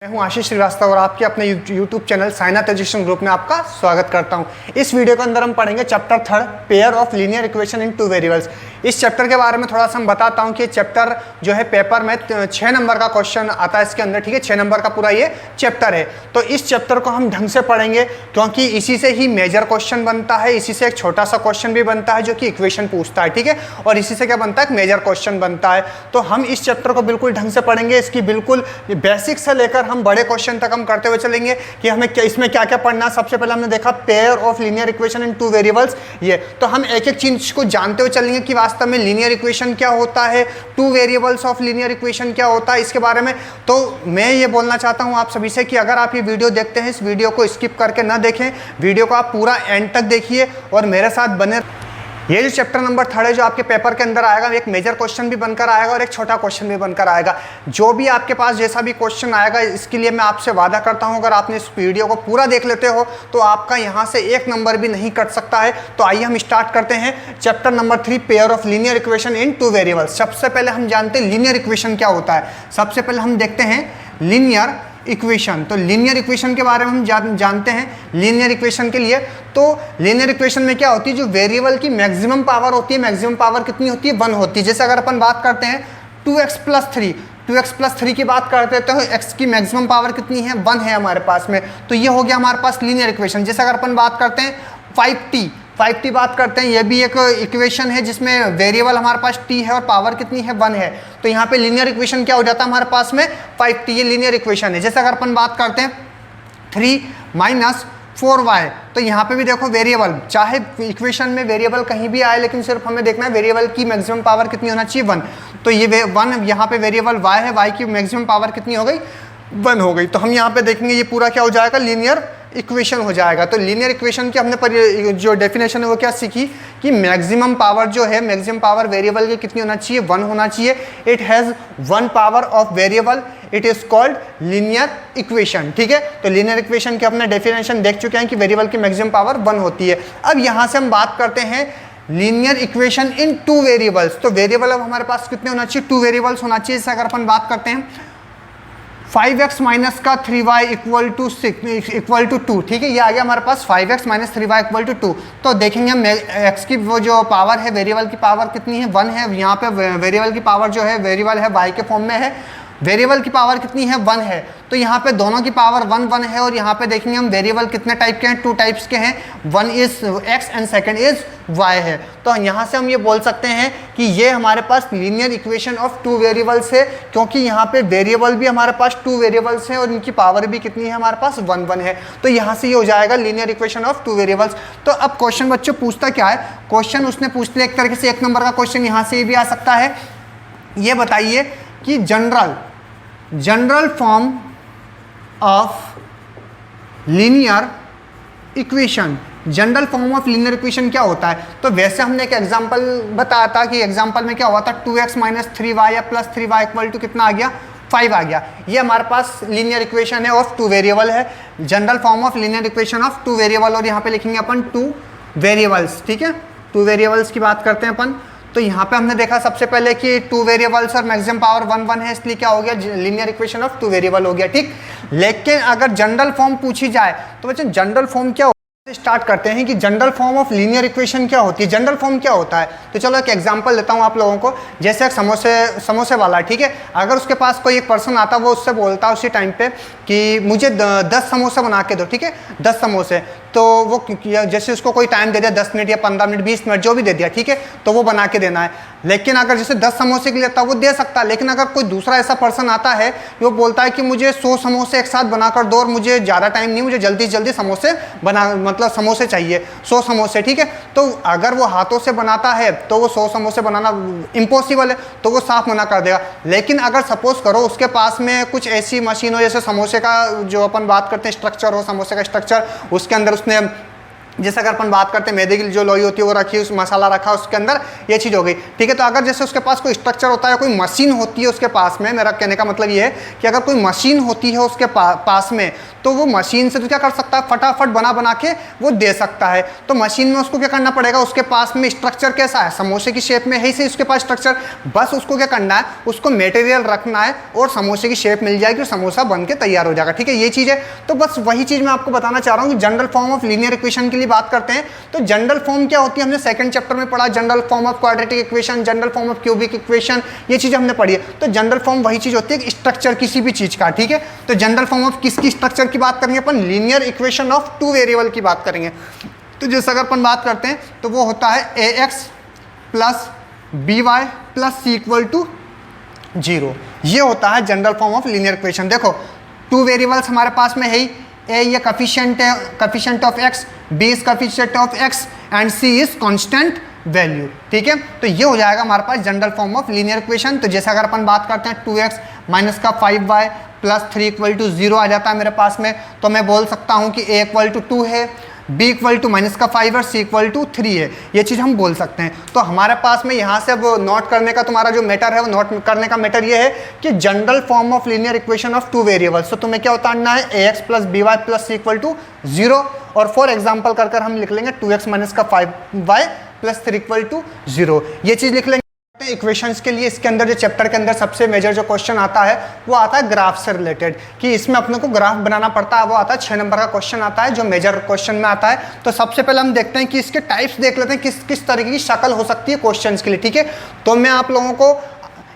मैं हूं आशीष श्रीवास्तव और आपके अपने YouTube channel Sainath education group में आपका स्वागत करता हूं। इस वीडियो के अंदर हम पढ़ेंगे chapter 3 pair of linear equation in two variables. इस चैप्टर के बारे में थोड़ा सा हम बताता हूं कि चैप्टर जो है पेपर में 6 नंबर का क्वेश्चन आता है इसके अंदर, ठीक है। 6 नंबर का पूरा ये चैप्टर है। तो इस चैप्टर को हम ढंग से पढ़ेंगे क्योंकि इसी से ही मेजर क्वेश्चन बनता है, इसी से एक छोटा सा क्वेश्चन भी बनता है जो कि इक्वेशन पूछता है, ठीक है। और इसी से क्या बनता है, मेजर क्वेश्चन बनता है। तो हम इस चैप्टर को बिल्कुल ढंग से पढ़ेंगे, इसकी बिल्कुल बेसिक से लेकर हम बड़े क्वेश्चन तक हम करते हुए चलेंगे कि हमें इसमें क्या क्या पढ़ना है। सबसे पहले हमने देखा pair of linear equation in two variables, ये तो हम एक एक चीज को जानते हुए चलेंगे कि वास्तव में लीनियर इक्वेशन क्या होता है, two variables of linear equation क्या होता है, इसके बारे में। तो मैं ये बोलना चाहता हूं आप सभी से कि अगर आप ये वीडियो देखते हैं, इस वीडियो को स्किप करके ना देखें, वीडियो को आप पूरा एंड तक देखिए और मेरे साथ बने। ये जो चैप्टर नंबर 3 है जो आपके पेपर के अंदर आएगा, एक मेजर क्वेश्चन भी बनकर आएगा और एक छोटा क्वेश्चन भी बनकर आएगा। जो भी आपके पास जैसा भी क्वेश्चन आएगा, इसके लिए मैं आपसे वादा करता हूं अगर आपने इस वीडियो को पूरा देख लेते हो तो आपका यहां से 1 नंबर भी नहीं कट सकता है। तो आइए हम स्टार्ट करते हैं chapter number 3 pair of linear equation in two variables. सबसे पहले हम जानते हैं लीनियर इक्वेशन क्या होता है। सबसे पहले हम देखते हैं लीनियर इक्वेशन। तो लीनियर इक्वेशन के बारे में हम जानते हैं। लीनियर इक्वेशन के लिए तो लीनियर इक्वेशन में क्या होती है, जो वेरिएबल की मैक्सिमम पावर होती है, मैक्सिमम पावर कितनी होती है, 1 होती है। जैसे अगर अपन बात करते हैं 2x+3 की बात करते हैं तो x की मैक्सिमम पावर कितनी है, 1 है हमारे पास में। तो ये हो गया हमारे पास लीनियर इक्वेशन। जैसे अगर अपन बात करते हैं 5t बात करते हैं, ये भी एक इक्वेशन है जिसमें वेरिएबल हमारे पास t है और पावर कितनी है, 1 है। तो यहाँ पे लीनियर इक्वेशन क्या हो जाता है हमारे पास में, 5t, ये लीनियर इक्वेशन है। जैसे अगर अपन बात करते हैं 3 - 4y, तो यहाँ पे भी देखो वेरिएबल, चाहे इक्वेशन में वेरिएबल कहीं भी आए लेकिन सिर्फ हमें देखना है वेरिएबल की मैक्सिमम पावर कितनी होना चाहिए, 1। तो ये 1 यहाँ पे वेरिएबल y है, y की मैक्सिमम पावर कितनी हो गई, 1 हो गई। तो हम यहाँ पे देखेंगे ये पूरा क्या हो जाएगा, लीनियर इक्वेशन हो जाएगा। तो लीनियर इक्वेशन की हमने जो डेफिनेशन है वो क्या सीखी कि मैक्सिमम पावर जो है, मैक्सिमम पावर वेरिएबल की कितनी होना चाहिए, 1 होना चाहिए। It has 1 power of variable, it is called linear equation, ठीक है। तो लीनियर इक्वेशन की हमने डेफिनेशन देख चुके हैं कि वेरिएबल की मैक्सिमम पावर 1 होती है। अब यहाँ से हम बात करते हैं linear equation in to variables. तो वेरिएबल अब हमारे पास कितने होना चाहिए, 2 वेरिएबल्स होना चाहिए। जैसे अगर अपन बात करते हैं 5x - 3y = 2, ठीक है। ये आ गया हमारे पास 5x - 3y = 2। तो देखेंगे हम x की वो जो पावर है, वेरिएबल की पावर कितनी है, 1 है। यहाँ पे वेरिएबल की पावर जो है, वेरिएबल है y के फॉर्म में है, वेरिएबल की पावर कितनी है, 1 है। तो यहाँ पे दोनों की पावर 1 है और यहाँ पे देखेंगे हम वेरिएबल कितने टाइप के हैं, 2 टाइप्स के हैं, 1 is x and second is y है। तो यहाँ से हम ये बोल सकते हैं कि ये हमारे पास लीनियर इक्वेशन ऑफ 2 वेरिएबल्स है, क्योंकि यहाँ पे वेरिएबल भी हमारे पास 2 वेरिएबल्स हैं और इनकी पावर भी कितनी है हमारे पास, 1 है। तो यहाँ से ये हो जाएगा लीनियर इक्वेशन ऑफ 2 वेरिएबल्स। तो अब क्वेश्चन बच्चों पूछता क्या है, क्वेश्चन उसने पूछ लिया एक तरीके से 1 नंबर का क्वेश्चन यहाँ से भी आ सकता है। ये बताइए कि general form of linear equation, general form of linear equation क्या होता है। तो वैसे हमने एक एग्जांपल बताया था कि एग्जांपल में क्या हुआ था, 2x - 3y या +3y = कितना आ गया, 5 आ गया। ये हमारे पास लीनियर इक्वेशन है ऑफ 2 वेरिएबल है, general form of linear equation of 2 variable. और यहाँ पे लिखेंगे अपन 2 वेरिएबल्स, ठीक है। 2 वेरिएबल्स की बात करते हैं अपन। तो यहाँ पे हमने देखा सबसे पहले कि 2 वेरिएबल्स और मैक्सिमम पावर 1 है, इसलिए क्या हो गया, लीनियर इक्वेशन ऑफ 2 वेरिएबल हो गया, ठीक। लेकिन अगर जनरल फॉर्म पूछी जाए तो बच्चों जनरल फॉर्म क्या स्टार्ट करते हैं कि general form of linear equation क्या होती है, जनरल फॉर्म क्या होता है। तो चलो एक एग्जांपल देता हूँ आप लोगों को। जैसे एक समोसे वाला, ठीक है। अगर उसके पास कोई एक पर्सन आता, वो उससे बोलता उसी टाइम पे कि मुझे 10 समोसे बना के दो, ठीक है, 10 समोसे। तो वो जैसे उसको कोई टाइम दे दिया, 10 मिनट या 15 मिनट, 20 मिनट, जो भी दे दिया, ठीक है, तो वो बना के देना है। लेकिन अगर जैसे 10 समोसे के लिए था वो दे सकता है, लेकिन अगर कोई दूसरा ऐसा पर्सन आता है जो बोलता है कि मुझे 100 समोसे एक साथ बनाकर दो और मुझे ज़्यादा टाइम नहीं, मुझे जल्दी से जल्दी समोसे मतलब समोसे चाहिए, 100 समोसे, ठीक है। तो अगर वो हाथों से बनाता है तो वो 100 समोसे बनाना इम्पॉसिबल है, तो वो साफ मना कर देगा। लेकिन अगर सपोज करो उसके पास में कुछ ऐसी मशीन हो, जैसे समोसे का जो अपन बात करते हैं स्ट्रक्चर हो, समोसे का स्ट्रक्चर, उसके अंदर उसने जैसे अगर अपन बात करते हैं मैदे की जो लोई होती है वो रखी, उस मसाला रखा उसके अंदर, ये चीज़ हो गई, ठीक है। तो अगर जैसे उसके पास कोई स्ट्रक्चर होता है, कोई मशीन होती है उसके पास में, मेरा कहने का मतलब ये है कि अगर कोई मशीन होती है उसके पास में, तो वो मशीन से तो क्या कर सकता है, फटाफट बना के वो दे सकता है। तो मशीन में उसको क्या करना पड़ेगा, उसके पास में स्ट्रक्चर कैसा है, समोसे की शेप में है ही उसके पास स्ट्रक्चर, बस उसको क्या करना है, उसको मटेरियल रखना है और समोसे की शेप मिल जाएगी और समोसा बन के तैयार हो जाएगा, ठीक है, ये चीज़ है। तो बस वही चीज़ मैं आपको बताना चाह रहा हूँ कि general form of linear equation के लिए बात करते हैं तो जनरल फॉर्म क्या होती है, हमने सेकंड चैप्टर में पढ़ा, general form of quadratic equation, general form of cubic equation, ये चीज़ हमने पढ़ी है। तो जनरल फॉर्म वही चीज़ होती है स्ट्रक्चर किसी भी चीज़ का, ठीक है। तो जनरल फॉर्म ऑफ किसकी स्ट्रक्चर की बात करेंगे अपन, linear equation of two variable की बात करेंगे। तो जैसे अगर अपन बात करते हैं तो वो होता है ax plus B Y plus C equal to 0, ये होता है general form of linear equation. देखो टू वेरिएबल्स हमारे पास में है ही, ए ये कफिशिएंट है, coefficient of x, B is coefficient of x and C is constant value, ठीक है। तो ये हो जाएगा हमारे पास general form of linear equation. तो जैसे अगर अपन बात करते हैं 2x माइनस का 5y प्लस 3 इक्वल टू 0 आ जाता है मेरे पास में, तो मैं बोल सकता हूँ कि a इक्वल टू 2 है, b इक्वल टू माइनस का 5 और c इक्वल टू 3 है, ये चीज़ हम बोल सकते हैं। तो हमारे पास में यहाँ से वो नोट करने का तुम्हारा जो मैटर है, वो नोट करने का मैटर ये है कि general form of linear equation of two variables, तो तुम्हें क्या उतारना है, ax plus B Y plus C equal to 0, और फॉर एग्जाम्पल कर हम लिख लेंगे 2x माइनस का 5y प्लस 3 इक्वल टू 0, ये चीज़ लिख लेंगे इक्वेशंस के लिए। इसके अंदर जो चैप्टर के अंदर सबसे मेजर जो क्वेश्चन आता है वो आता है ग्राफ से रिलेटेड, कि इसमें अपने को ग्राफ बनाना पड़ता है, वो आता है 6 नंबर का क्वेश्चन आता है जो मेजर क्वेश्चन में आता है। तो सबसे पहले हम देखते हैं कि इसके टाइप्स देख लेते हैं, किस किस तरीके की शक्ल हो सकती है क्वेश्चंस के लिए, ठीक है। तो मैं आप लोगों को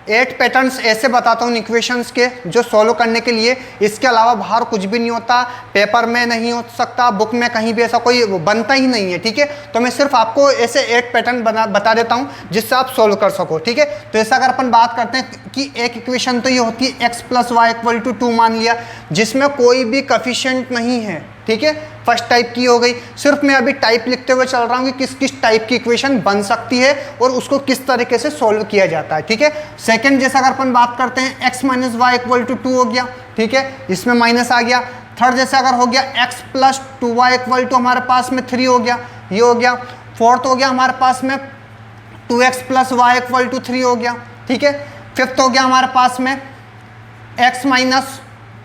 8 पैटर्न्स ऐसे बताता हूँ इक्वेशंस के जो सॉल्व करने के लिए, इसके अलावा बाहर कुछ भी नहीं होता, पेपर में नहीं हो सकता, बुक में कहीं भी ऐसा कोई बनता ही नहीं है, ठीक है। तो मैं सिर्फ आपको ऐसे 8 पैटर्न बता देता हूँ जिससे आप सॉल्व कर सको, ठीक है। तो ऐसा अगर अपन बात करते हैं कि एक इक्वेशन तो ये होती है x plus y equal to 2 मान लिया, जिसमें कोई भी कफिशिएंट नहीं है, ठीक है, फर्स्ट टाइप की हो गई। सिर्फ मैं अभी टाइप लिखते हुए चल रहा हूँ कि किस किस टाइप की इक्वेशन बन सकती है और उसको किस तरीके से सॉल्व किया जाता है, ठीक है। सेकंड जैसा अगर अपन बात करते हैं x minus y equal to 2 हो गया, ठीक है, इसमें माइनस आ गया। थर्ड जैसे अगर हो गया x plus 2y equal to हमारे पास में 3 हो गया, ये हो गया। फोर्थ हो गया हमारे पास में 2x plus y equal to 3 हो गया, ठीक है। फिफ्थ हो गया हमारे पास में x minus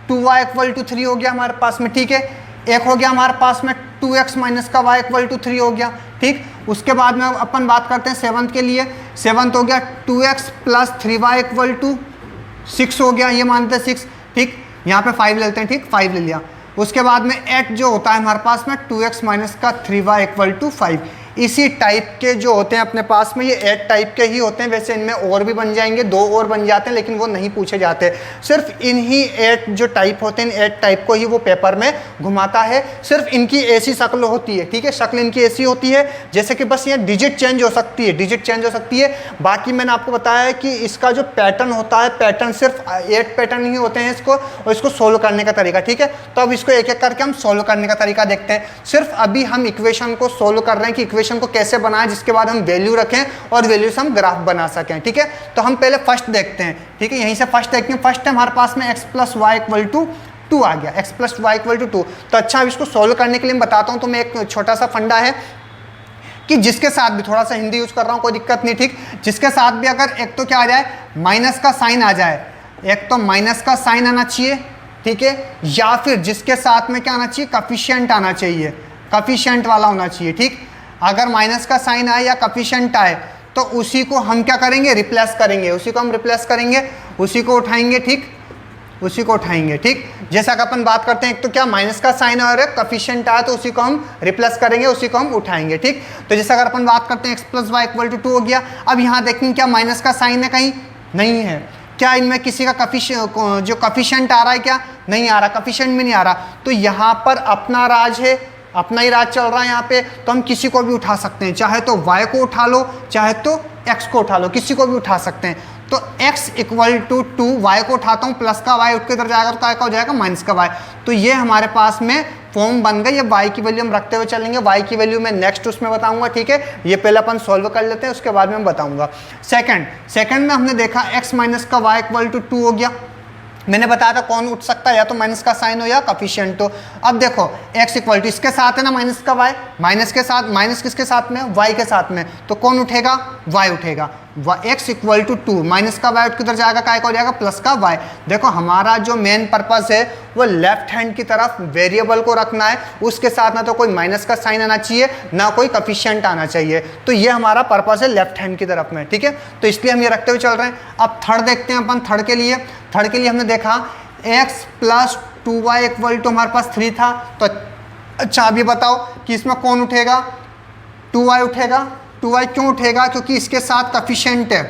2y equal to 3 हो गया हमारे पास में, ठीक है। एक हो गया हमारे पास में 2x माइनस का y इक्वल टू 3 हो गया, ठीक। उसके बाद में अपन बात करते हैं सेवंथ के लिए, सेवंथ हो गया 2x plus 3y equal to 6 हो गया, ये मानते हैं 6, ठीक। यहाँ पे 5 लेते हैं, ठीक, 5 ले लिया। उसके बाद में 8 जो होता है हमारे पास में 2x माइनस का 3y इक्वल टू 5, इसी टाइप के जो होते हैं अपने पास में, ये 8 टाइप के ही होते हैं। वैसे इनमें और भी बन जाएंगे, 2 और बन जाते हैं, लेकिन वो नहीं पूछे जाते। सिर्फ इन्हीं 8 जो टाइप होते हैं, 8 टाइप को ही वो पेपर में घुमाता है। सिर्फ इनकी ऐसी शक्ल होती है, ठीक है, शक्ल इनकी ऐसी होती है जैसे कि बस ये डिजिट चेंज हो सकती है, डिजिट चेंज हो सकती है। बाकी मैंने आपको बताया है कि इसका जो पैटर्न होता है, पैटर्न सिर्फ 8 पैटर्न ही होते हैं इसको, और इसको सोल्व करने का तरीका, ठीक है। तो अब इसको एक एक करके हम सोल्व करने का तरीका देखते हैं। सिर्फ अभी हम इक्वेशन को सोल्व कर रहे हैं कि इक्वेशन को कैसे बनाएं, जिसके बाद हम वैल्यू रखें और वैल्यू से हम ग्राफ बना सकें, ठीक है। तो हम पहले फर्स्ट देखते हैं, ठीक है, यहीं से फर्स्ट देखते हैं। फर्स्ट है हमारे पास में x plus y equal to 2 आ गया, x plus y equal to 2। तो अच्छा, अब इसको सोल्व करने के लिए मैं बताता हूँ। तो मैं एक छोटा सा फंडा है कि जिसके साथ भी, थोड़ा सा हिंदी यूज कर रहा हूँ, कोई दिक्कत नहीं, ठीक, जिसके साथ भी अगर एक तो क्या आ जाए, माइनस का साइन आ जाए, एक तो माइनस का साइन आना चाहिए, ठीक है, या फिर जिसके साथ में क्या आना चाहिए, कफिशिएंट आना चाहिए, कफिशिएंट वाला होना चाहिए, ठीक। अगर माइनस का साइन आए या कफिशिएंट आए तो उसी को हम क्या करेंगे, रिप्लेस करेंगे, उसी को हम रिप्लेस करेंगे, उसी को उठाएंगे, ठीक, उसी को उठाएंगे, ठीक। जैसा कि अपन बात करते हैं, एक तो क्या माइनस का साइन और कफिशिएंट आया तो उसी को हम रिप्लेस करेंगे, उसी को हम उठाएंगे, ठीक। तो जैसा अगर अपन बात करते हैं x plus y equal to 2 हो गया। अब यहाँ देखेंगे क्या माइनस का साइन है, कहीं नहीं है, क्या इनमें किसी का जो कफिशिएंट आ रहा है, क्या नहीं आ रहा, कफिशिएंट में नहीं आ रहा। तो यहाँ पर अपना राज है, अपना ही राज चल रहा है यहाँ पे। तो हम किसी को भी उठा सकते हैं, चाहे तो y को उठा लो, चाहे तो x को उठा लो, किसी को भी उठा सकते हैं। तो x इक्वल टू 2, y को उठाता हूँ, प्लस का y उठ के इधर जाएगा तो क्या हो जाएगा, माइनस का y। तो ये हमारे पास में फॉर्म बन गई। ये y की वैल्यू हम रखते हुए चलेंगे, y की वैल्यू मैं नेक्स्ट उसमें बताऊंगा, ठीक है। ये पहले अपन सॉल्व कर लेते हैं, उसके बाद में मैं बताऊंगा। सेकंड में हमने देखा x माइनस का y इक्वल टू 2 हो गया, मैंने बताया था कौन उठ सकता है, या तो माइनस का साइन हो या कोफिशिएंट हो। अब देखो x इक्वल टू इसके साथ है ना माइनस का y, माइनस के साथ, माइनस किसके साथ में, y के साथ में, तो कौन उठेगा, y उठेगा। x इक्वल टू 2 माइनस का y उठ किधर जाएगा, काय का हो जाएगा, प्लस का y। देखो हमारा जो मेन पर्पस है वो लेफ्ट हैंड की तरफ वेरिएबल को रखना है, उसके साथ ना तो कोई माइनस का साइन आना चाहिए ना कोई कोफिशिएंट आना चाहिए, तो ये हमारा पर्पस है लेफ्ट हैंड की तरफ में, ठीक है। तो इसलिए हम ये रखते हुए चल रहे हैं। अब थर्ड देखते हैं अपन। थर्ड के लिए हमने देखा x plus 2y equal to हमारे पास 3 था, तो अच्छा अब ये बताओ कि इसमें कौन उठेगा, 2y उठेगा। 2y क्यों उठेगा, क्योंकि इसके साथ कोफिशिएंट है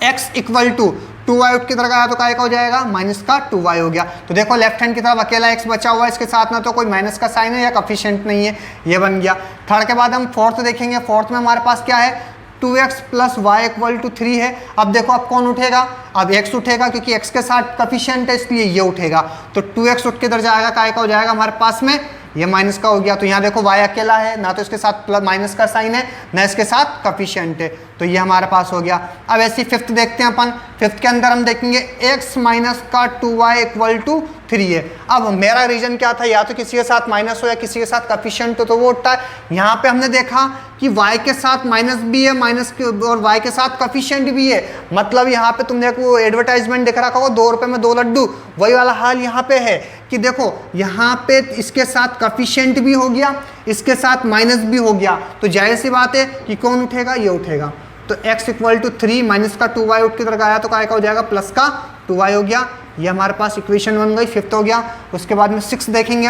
x इक्वल टू 2y उठ की तरह आया तो काय का हो जाएगा, माइनस का 2y हो गया। तो देखो लेफ्ट हैंड की तरफ अकेला x बचा हुआ है, इसके साथ ना तो कोई माइनस का साइन है या कोफिशिएंट नहीं है, ये बन गया। थर्ड के बाद हम फोर्थ देखेंगे। फोर्थ में हमारे पास क्या है, 2x plus y equal to 3 है। अब देखो अब कौन उठेगा, अब x उठेगा क्योंकि x के साथ कोफिशिएंट है इसलिए ये उठेगा, तो 2x उठ के इधर जाएगा, काय का हो जाएगा हमारे पास में, ये माइनस का हो गया। तो यहाँ देखो y अकेला है, ना तो इसके साथ प्लस माइनस का साइन है ना इसके साथ कोफिशिएंट है, तो ये हमारे पास हो गया। अब ऐसे फिफ्थ देखते हैं अपन। फिफ्थ के अंदर हम देखेंगे x माइनस का 2y इक्वल टू 3 है। अब मेरा रीजन क्या था, या तो किसी के साथ माइनस हो या किसी के साथ कोफिशिएंट हो तो वो उठता है। यहाँ पे हमने देखा कि y के साथ माइनस भी है, माइनस और y के साथ कोफिशिएंट भी है, मतलब यहाँ पे तुमने को एडवर्टाइजमेंट दिख रखा होगा 2 रुपये में 2 लड्डू, वही वाला हाल यहाँ पे है कि देखो यहाँ पे इसके साथ कोफिशिएंट भी हो गया, इसके साथ माइनस भी हो गया, तो जाहिर सी बात है कि कौन उठेगा, ये उठेगा। तो x इक्वल टू 3 माइनस का 2y उठ के तरह आया तो काय का हो जाएगा, प्लस का 2y हो गया। ये हमारे पास इक्वेशन बन गई, फिफ्थ हो गया। उसके बाद में 6 देखेंगे।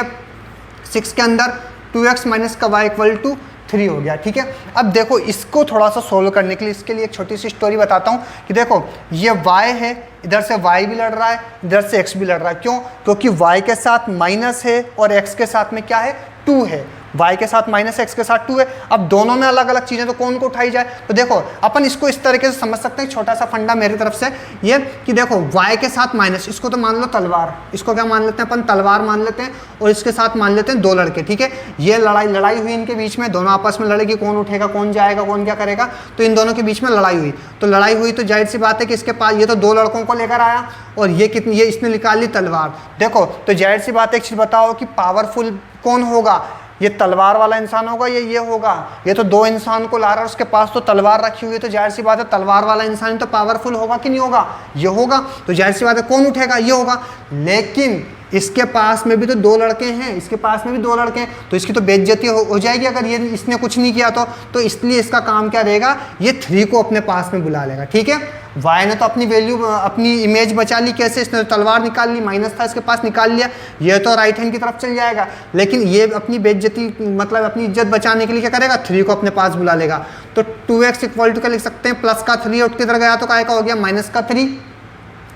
6 के अंदर 2x माइनस का y इक्वल टू 3 हो गया, ठीक है। अब देखो इसको थोड़ा सा सोल्व करने के लिए इसके लिए एक छोटी सी स्टोरी बताता हूँ कि देखो ये y है, इधर से y भी लड़ रहा है, इधर से x भी लड़ रहा है। क्यों, क्योंकि y के साथ माइनस है और x के साथ में क्या है, 2 है। y के साथ माइनस है, x के साथ 2 है। अब दोनों में अलग अलग चीज़ें, तो कौन को उठाई जाए, तो देखो अपन इसको इस तरीके से समझ सकते हैं, छोटा सा फंडा मेरी तरफ से ये कि देखो y के साथ माइनस, इसको तो मान लो तलवार, इसको क्या मान लेते हैं अपन, तलवार मान लेते हैं, और इसके साथ मान लेते हैं 2 लड़के, ठीक है। ये लड़ाई हुई इनके बीच में, दोनों आपस में लड़ेगी, कौन उठेगा कौन जाएगा कौन क्या करेगा, तो इन दोनों के बीच में लड़ाई हुई। तो लड़ाई हुई तो जाहिर सी बात है कि इसके पास ये तो 2 लड़कों को लेकर आया और ये कितनी, ये इसने निकाली तलवार। देखो तो जाहिर सी बात है, एक चीज़ बताओ कि पावरफुल कौन होगा, ये तलवार वाला इंसान होगा या ये होगा, ये तो 2 इंसान को ला रहा है, उसके पास तो तलवार रखी हुई है, तो जाहिर सी बात है तलवार वाला इंसान तो पावरफुल होगा कि नहीं होगा, ये होगा। तो जाहिर सी बात है कौन उठेगा, ये होगा। लेकिन इसके पास में भी तो 2 लड़के हैं, इसके पास में भी 2 लड़के हैं, तो इसकी तो बेइज्जती हो जाएगी अगर ये इसने कुछ नहीं किया तो इसलिए इसका काम क्या रहेगा, ये 3 को अपने पास में बुला लेगा, ठीक है। y ने तो अपनी वैल्यू, अपनी इमेज बचा ली, कैसे, इसने तो तलवार निकाल ली, माइनस था इसके पास निकाल लिया, ये तो राइट हैंड की तरफ चल जाएगा। लेकिन ये अपनी बेइज्जती, मतलब अपनी इज्जत बचाने के लिए क्या करेगा, 3 को अपने पास बुला लेगा। तो 2x इक्वल टू क्या लिख सकते हैं, प्लस का 3 उठ के इधर गया तो काय का हो गया, माइनस का 3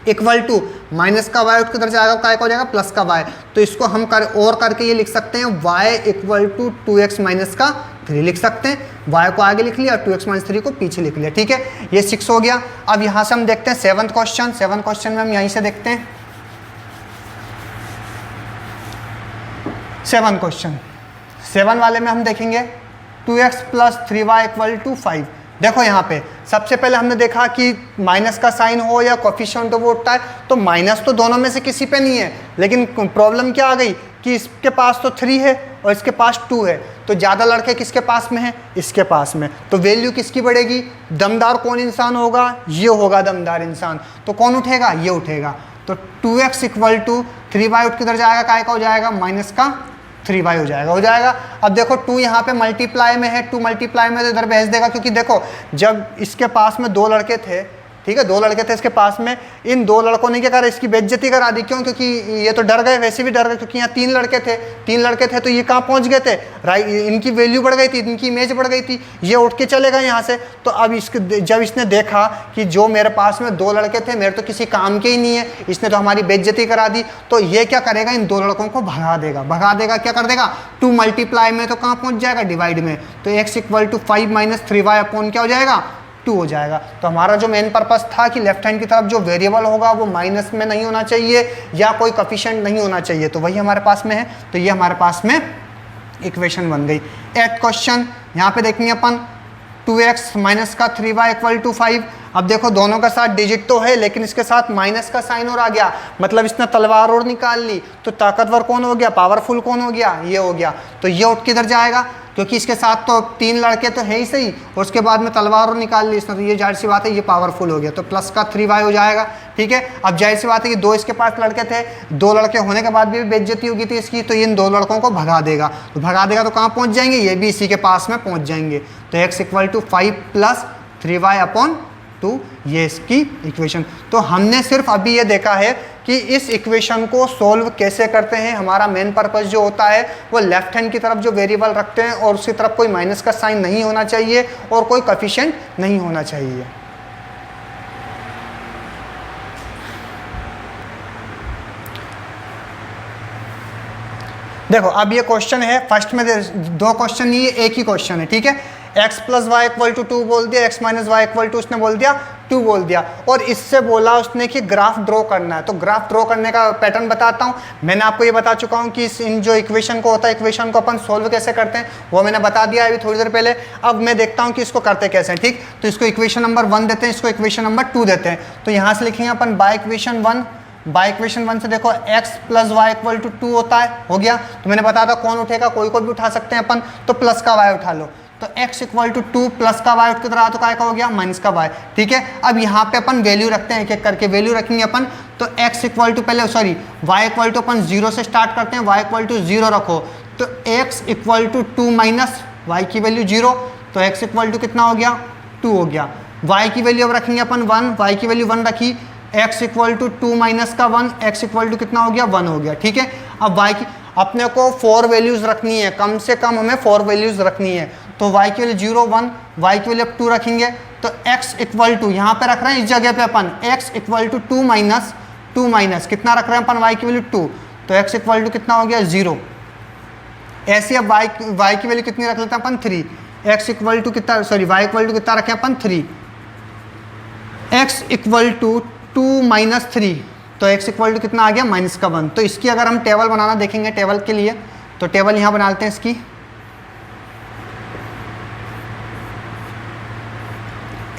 इक्वल टू माइनस का y उठ के इधर जाएगा, काय का हो जाएगा, प्लस का y। तो इसको हम करके ये लिख सकते हैं y equal to 2x minus का 3 लिख सकते हैं। y को आगे लिख लिया और 2x माइनस 3 को पीछे लिख लिया, ठीक है। ये 6 हो गया। अब यहाँ से हम देखते हैं 7th क्वेश्चन। 7th क्वेश्चन में हम यहीं से देखते हैं 7th क्वेश्चन। 7 वाले में हम देखेंगे 2x plus 3y equal to 5। देखो यहाँ पे सबसे पहले हमने देखा कि माइनस का साइन हो या कोफिशिएंट हो वो उठता है, तो माइनस तो दोनों में से किसी पे नहीं है, लेकिन प्रॉब्लम क्या आ गई कि इसके पास तो 3 है और इसके पास 2 है, तो ज़्यादा लड़के किसके पास में है, इसके पास में, तो वैल्यू किसकी बढ़ेगी, दमदार कौन इंसान होगा, ये होगा दमदार इंसान, तो कौन उठेगा, ये उठेगा। तो 2x इक्वल टू 3y उठ किधर जाएगा, काय का हो जाएगा, माइनस का 3y हो जाएगा। अब देखो 2 यहाँ पे मल्टीप्लाई में है, 2 मल्टीप्लाई में तो इधर भेज देगा, क्योंकि देखो जब इसके पास में 2 लड़के थे, ठीक है, 2 लड़के थे इसके पास में, इन 2 लड़कों ने क्या करा, इसकी बेइज्जती करा दी। क्यों, क्योंकि ये तो डर गए, वैसे भी डर गए, क्योंकि यहाँ 3 लड़के थे तो ये कहाँ पहुँच गए थे, राइट, इनकी वैल्यू बढ़ गई थी, इनकी इमेज बढ़ गई थी, ये उठ के चले गए यहाँ से। तो अब जब इसने देखा कि जो मेरे पास में 2 लड़के थे, मेरे तो किसी काम के ही नहीं है, इसने तो हमारी बेइज्जती करा दी, तो ये क्या करेगा, इन 2 लड़कों को भगा देगा, क्या कर देगा, 2 मल्टीप्लाई में तो कहाँ पहुँच जाएगा, डिवाइड में, तो x equal to 5 minus 3y upon क्या हो जाएगा, 2 हो जाएगा। तो हमारा जो मेन पर्पस था कि लेफ्ट हैंड की तरफ जो वेरिएबल होगा वो माइनस में नहीं होना चाहिए या कोई कोफिशिएंट नहीं होना चाहिए, तो वही हमारे पास में है, तो ये हमारे पास में इक्वेशन बन गई। 8th क्वेश्चन यहाँ पे देखेंगे अपन 2x माइनस का 3y इक्वल टू 5। अब देखो दोनों का साथ डिजिट तो है, लेकिन इसके साथ माइनस का साइन और आ गया, मतलब इसने तलवार और निकाल ली। तो ताकतवर कौन हो गया, पावरफुल कौन हो गया, ये हो गया। तो ये उठ किधर जाएगा, क्योंकि इसके साथ तो 3 लड़के तो है ही सही, और उसके बाद में तलवार और निकाल ली इसने, तो ये जाहिर सी बात है ये पावरफुल हो गया। तो प्लस का 3y हो जाएगा, ठीक है। अब जाहिर सी बात है कि 2 इसके पास लड़के थे, 2 लड़के होने के बाद भी बेइज्जती होगी थी इसकी, तो इन 2 लड़कों को भगा देगा। तो भगा देगा तो कहाँ पहुँच जाएंगे, ये भी इसी के पास में पहुँच जाएंगे। तो x = 5 + 3y/2 ये इसकी इक्वेशन। तो हमने सिर्फ अभी ये देखा है कि इस इक्वेशन को सोल्व कैसे करते हैं। हमारा मेन पर्पस जो होता है वो लेफ्ट हैंड की तरफ जो वेरिएबल रखते हैं और उसकी तरफ कोई माइनस का साइन नहीं होना चाहिए और कोई कोएफिशिएंट नहीं होना चाहिए। देखो अब ये क्वेश्चन है, फर्स्ट में 2 क्वेश्चन नहीं है, एक ही क्वेश्चन है, ठीक है। x + y = 2 बोल दिया, x - y = उसने बोल दिया 2 बोल दिया, और इससे बोला उसने कि ग्राफ ड्रॉ करना है। तो ग्राफ ड्रॉ करने का पैटर्न बताता हूँ। मैंने आपको ये बता चुका हूँ कि इन जो इक्वेशन को होता है, इक्वेशन को अपन सोल्व कैसे करते हैं वो मैंने बता दिया अभी थोड़ी देर पहले। अब मैं देखता हूँ कि इसको करते कैसे हैं, ठीक। तो इसको इक्वेशन नंबर 1 देते हैं, इसको इक्वेशन नंबर 2 देते हैं। तो यहाँ से लिखेंगे अपन बाय इक्वेशन 1। बाय इक्वेशन 1 से देखो x + y = 2 होता है, हो गया। तो मैंने बताया था कौन उठेगा, कोई को भी उठा सकते हैं अपन, तो प्लस का y उठा लो। तो x = 2 प्लस का y उठ के तो काय का हो गया, माइनस का y, ठीक है। अब यहाँ पे अपन वैल्यू रखते हैं, एक एक करके वैल्यू रखेंगे अपन। तो x = पहले सॉरी y = अपन 0 से स्टार्ट करते हैं, y = 0 रखो। तो x = 2 माइनस y की वैल्यू 0, तो x = कितना हो गया, 2 हो गया। y की वैल्यू अब रखेंगे अपन 1, y की वैल्यू 1 रखी, x = 2 माइनस का 1, x = कितना हो गया, 1 हो गया, ठीक है। अब y की अपने को 4 वैल्यूज रखनी है, कम से कम हमें 4 वैल्यूज रखनी है। तो y की वैल्यू 0 1, y की वैल्यू 2 रखेंगे। तो x = यहाँ पे रख रहे हैं इस जगह पे अपन x = 2 माइनस कितना रख रहे हैं अपन, y की वैल्यू 2, तो x = कितना हो गया, 0। ऐसे अब y की वैल्यू कितनी रख लेते हैं अपन, 3। x = कितना, सॉरी y = कितना रखें अपन, 3। x = 2 माइनस 3, तो x = कितना आ गया, -1। तो इसकी अगर हम टेबल बनाना देखेंगे टेबल के लिए, तो टेबल यहाँ बना लेते हैं इसकी।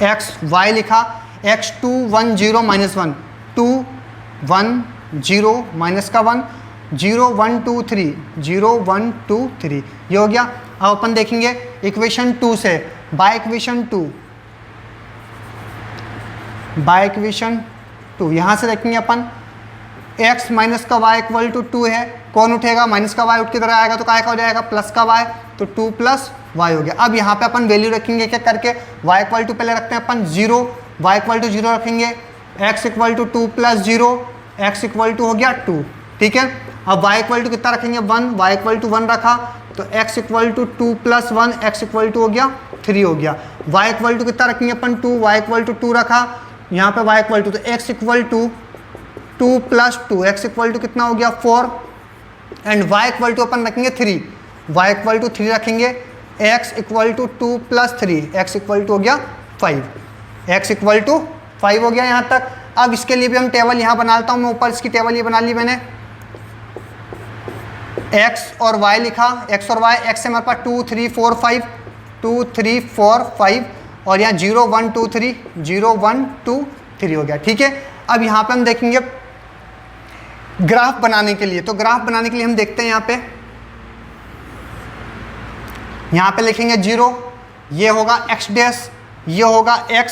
x y लिखा, x2 1 0 -1, 2 1 0 माइनस का 1, 0 1 2 3, 0 1 2 3, ये हो गया। अब अपन देखेंगे इक्वेशन 2 से, बाय इक्वेशन 2 यहाँ से देखेंगे अपन x माइनस का y = 2 है, कौन उठेगा, माइनस का y उठ के तरह आएगा, तो काय का हो जाएगा, प्लस का y, तो 2 + y हो गया। अब यहाँ पे अपन वैल्यू रखेंगे क्या करके, y = पहले रखते हैं अपन 0, y = 0 रखेंगे, x = 2 + 0, x = हो गया 2, ठीक है। अब y = कितना रखेंगे, 1, y = 1 रखा, तो x = 2 + 1, x = हो गया 3 हो गया। y = कितना रखेंगे अपन, 2, y = 2 रखा, यहाँ पे y = तो x = 2 + 2, x = कितना हो गया, 4, एंड y = अपन रखेंगे 3, y = 3 रखेंगे, x = 2 + 3, x = हो गया 5, x = 5 हो गया यहाँ तक। अब इसके लिए भी हम टेबल यहाँ बना लेता हूँ मैं, ऊपर इसकी टेबल ये बना ली मैंने, x और y लिखा, x और y, x से हमारे पास 2 3 4 5, 2 3 4 5, और यहाँ 0 1 2 3, 0 1 2 3 हो गया, ठीक है। अब यहाँ पे हम देखेंगे ग्राफ बनाने के लिए, तो ग्राफ बनाने के लिए हम देखते हैं यहाँ पे लिखेंगे 0, ये होगा x डैश, ये होगा x,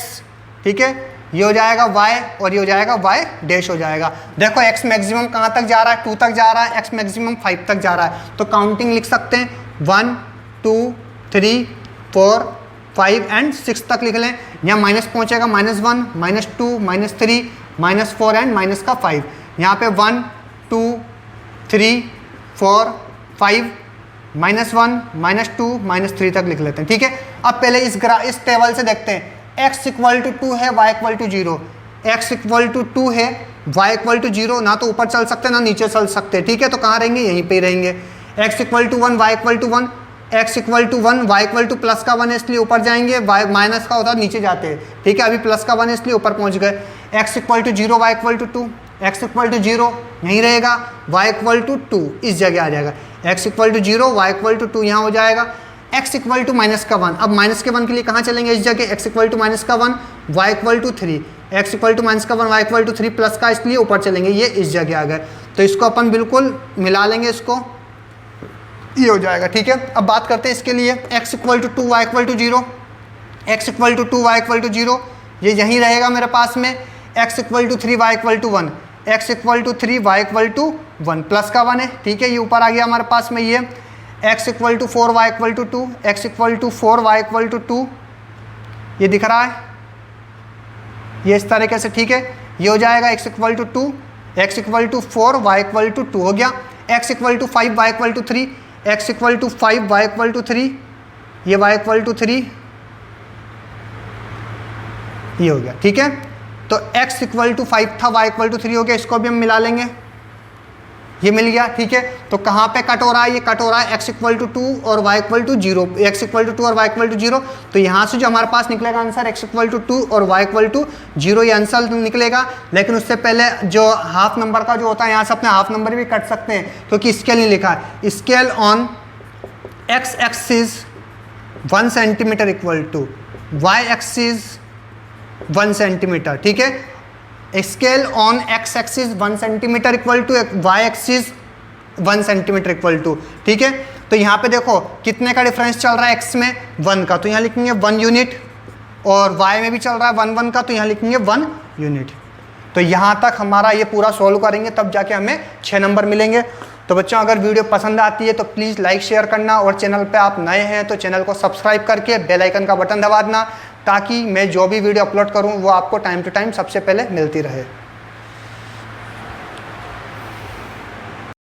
ठीक है, ये हो जाएगा y और ये हो जाएगा y डैश हो जाएगा। देखो x मैक्सिमम कहाँ तक जा रहा है, 2 तक जा रहा है, x मैक्सिमम 5 तक जा रहा है, तो काउंटिंग लिख सकते हैं 1 2 3 4 5 एंड 6 तक लिख लें। यहाँ माइनस पहुँचेगा -1 -2 -3 -4 एंड माइनस का 5, यहाँ पे 1 2 3 4 5 -1 -2 -3 तक लिख लेते हैं, ठीक है। अब पहले इस टेबल से देखते हैं, x = 2 है, y = 0, x = 2 है, y = 0, ना तो ऊपर चल सकते ना नीचे चल सकते, ठीक है। तो कहाँ रहेंगे, यहीं पे ही रहेंगे। x = 1, y = 1, x = 1, y = plus का 1 है इसलिए ऊपर जाएंगे, y माइनस का होता है नीचे जाते हैं, ठीक है। अभी प्लस का 1 है इसलिए ऊपर पहुँच गए। x = 0, y = 2, x = 0 यहीं रहेगा, y = 2 इस जगह आ जाएगा, x = 0, y = 2 यहाँ हो जाएगा, x इक्वल टू माइनस का 1, अब माइनस के 1 के लिए कहाँ चलेंगे, इस जगह x इक्वल टू माइनस का 1 y equal to 3, x equal to minus का 1 y इक्वल टू 3 प्लस का, इसलिए ऊपर चलेंगे, ये इस जगह आ गए। तो इसको अपन बिल्कुल मिला लेंगे, इसको ये हो जाएगा। ठीक है, अब बात करते हैं इसके लिए x equal to 2 y equal to 0, x equal to 2 y equal to 0, ये यहीं रहेगा मेरे पास में। x equal to 3 y equal to 1, x equal to 3 y equal to 1 plus का 1 है। ठीक है, ये ऊपर आ गया हमारे पास में। ये x equal to 4 y equal to 2, x equal to 4 y equal to 2, ये दिख रहा है, ये इस तरीके से। ठीक है, ये हो जाएगा x equal to 2, x equal to 4 y equal to 2 हो गया। x equal to 5 y equal to 3, x equal to 5 y equal to 3, ये y इक्वल टू 3, ये हो गया। ठीक है, तो x इक्वल टू 5 था, y इक्वल टू 3 हो गया, इसको भी हम मिला लेंगे, ये मिल गया। ठीक है, तो कहाँ पे कट हो रहा है, ये कट हो रहा है x इक्वल टू 2 और y equal to 0, x equal to 2 और y इक्वल टू 0। तो यहाँ से जो हमारे पास निकलेगा आंसर x इक्वल टू 2 और y इक्वल टू 0, ये आंसर निकलेगा। लेकिन उससे पहले जो हाफ नंबर का जो होता है, यहाँ से अपने हाफ नंबर भी कट सकते हैं, क्योंकि स्केल नहीं लिखा है। Scale on x axis 1 centimetre equal to y axis 1 centimetre. ठीक है, scale on x axis 1 centimetre equal to y axis 1 centimetre equal to. ठीक है, तो यहाँ पे देखो कितने का डिफरेंस चल रहा है, x में 1 का, तो यहाँ लिखेंगे 1 यूनिट, और y में भी चल रहा है 1 1 का, तो यहाँ लिखेंगे 1 यूनिट। तो यहाँ तक हमारा ये पूरा सॉल्व करेंगे, तब जाके हमें 6 नंबर मिलेंगे। तो बच्चों, अगर वीडियो पसंद आती है तो प्लीज़ लाइक शेयर करना, और चैनल पे आप नए हैं तो चैनल को सब्सक्राइब करके बेल आइकन का बटन दबा देना, ताकि मैं जो भी वीडियो अपलोड करूँ वो आपको टाइम टू टाइम सबसे पहले मिलती रहे।